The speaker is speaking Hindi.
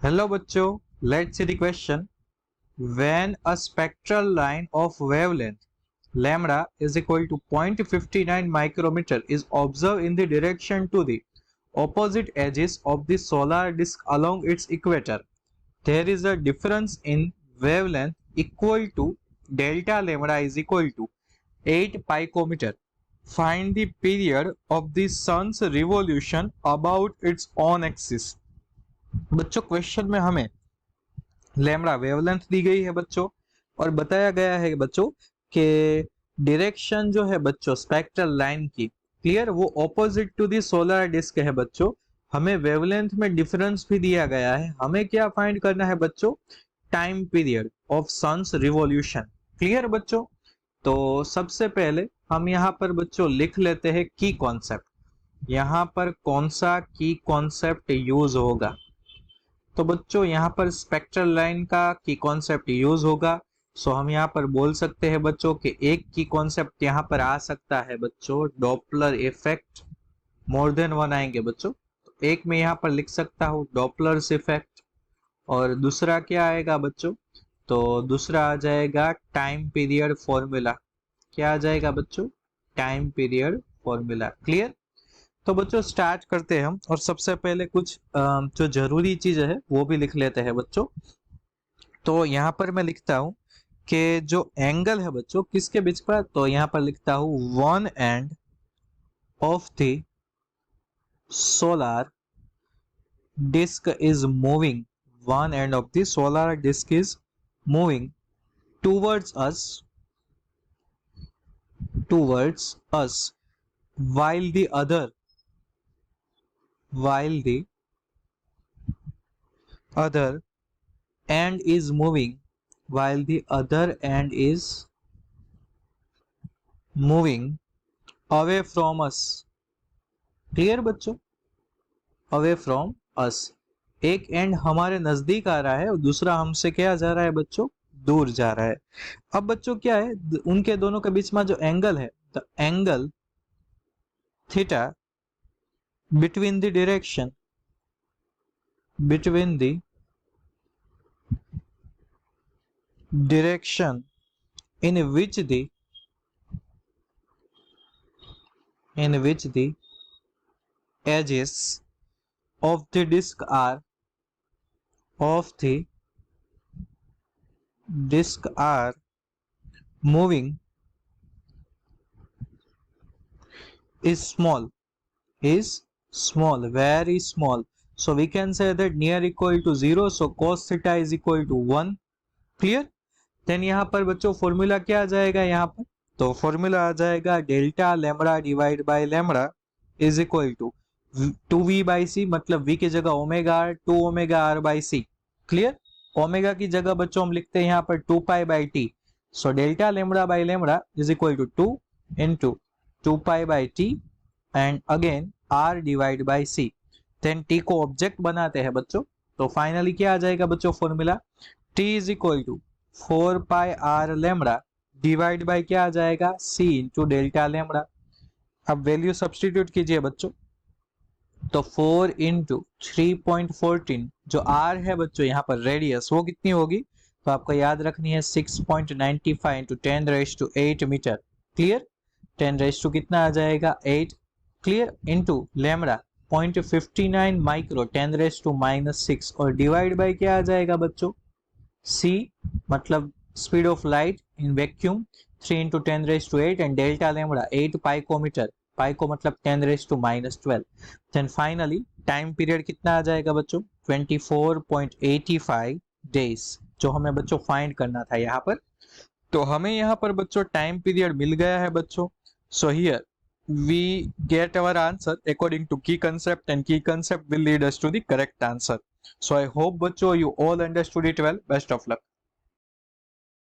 Hello बच्चों, let's see the question. When a spectral line of wavelength lambda is equal to 0.59 micrometer is observed in the direction to the opposite edges of the solar disk along its equator, there is a difference in wavelength equal to delta lambda is equal to 8 picometer. Find the period of the sun's revolution about its own axis. बच्चों क्वेश्चन में हमें लैम्बडा वेवलेंथ दी गई है बच्चों और बताया गया है बच्चों कि डायरेक्शन जो है बच्चों स्पेक्ट्रल लाइन की क्लियर वो opposite to the solar disc है बच्चों। हमें वेवलेंथ में डिफरेंस भी दिया गया है, हमें क्या फाइंड करना है बच्चों, time period of sun's revolution. Clear बच्चों, तो सबसे पहले हम यहाँ पर बच्चों लिख लेते हैं की कॉन्सेप्ट। यहाँ पर कौन सा की कॉन्सेप्ट यूज होगा, तो बच्चों यहाँ पर स्पेक्ट्रल लाइन का की कॉन्सेप्ट यूज होगा। सो हम यहाँ पर बोल सकते हैं बच्चों कि एक की कॉन्सेप्ट यहाँ पर आ सकता है बच्चों Doppler effect, more than one आएंगे बच्चों। तो एक में यहाँ पर लिख सकता हूँ डॉपलर्स इफेक्ट और दूसरा क्या आएगा बच्चों, तो दूसरा आ जाएगा टाइम पीरियड फॉर्मूला। क्या आ जाएगा बच्चों, टाइम पीरियड फॉर्मूला। क्लियर, तो बच्चों स्टार्ट करते हैं हम और सबसे पहले कुछ जो जरूरी चीज है वो भी लिख लेते हैं बच्चों। तो यहाँ पर मैं लिखता हूं कि जो एंगल है बच्चों किसके बीच का, तो यहाँ पर लिखता हूं one end of the solar disc is moving, one end of the solar disc is moving towards us while the other end is moving away from us। Clear बच्चों, अवे फ्रॉम अस, एक एंड हमारे नजदीक आ रहा है और दूसरा हमसे क्या जा रहा है बच्चों, दूर जा रहा है। अब बच्चों क्या है, उनके दोनों के बीच में जो एंगल है, the angle theta between the direction in which the edges of the disk are moving is small, very small. So we can say that near equal to 0, so cos theta is equal to 1। Clear, then यहाँ पर बच्चों फॉर्मूला क्या आ जाएगा यहाँ पर, तो फॉर्मूला आ जाएगा delta lambda divide by lambda is equal to 2v by c, मतलब v की जगह omega r, 2 omega r by c. Clear, omega की जगह बच्चों हम लिखते हैं यहाँ पर 2 pi by t. So delta lambda by lambda is equal to 2 into 2 pi by t and again r divide by c. Then t को ऑब्जेक्ट बनाते हैं बच्चों, तो फाइनली क्या आ जाएगा बच्चों formula, t is equal to 4 pi r lambda divide by क्या आ जाएगा c इंटू डेल्टा लैम्बडा। अब वैल्यू सब्स्टिट्यूट कीजिए बच्चों, तो 4 इंटू 3.14 जो r है बच्चों यहाँ पर रेडियस वो कितनी होगी, तो आपको याद रखनी है 6.95 इंटू 10⁸ मीटर। क्लियर, 10 कितना आ जाएगा 8। क्लियर, इनटू लैम्बडा 0.59 माइक्रो 10⁻⁻6 और डिवाइड बाय क्या आ जाएगा बच्चों, c मतलब speed of light in vacuum 3 into 10⁸ and delta lambda 8 पाइकोमीटर, पाइको मतलब 10⁻12। देन फाइनली टाइम पीरियड कितना आ जाएगा बच्चों, 24.85 डेज, जो हमें बच्चों फाइंड करना था यहाँ पर। तो हमें यहाँ पर बच्चों टाइम पीरियड मिल गया है बच्चों। So here we get our answer according to key concept and key concept will lead us to the correct answer. So I hope बच्चों you all understood it well. Best of luck.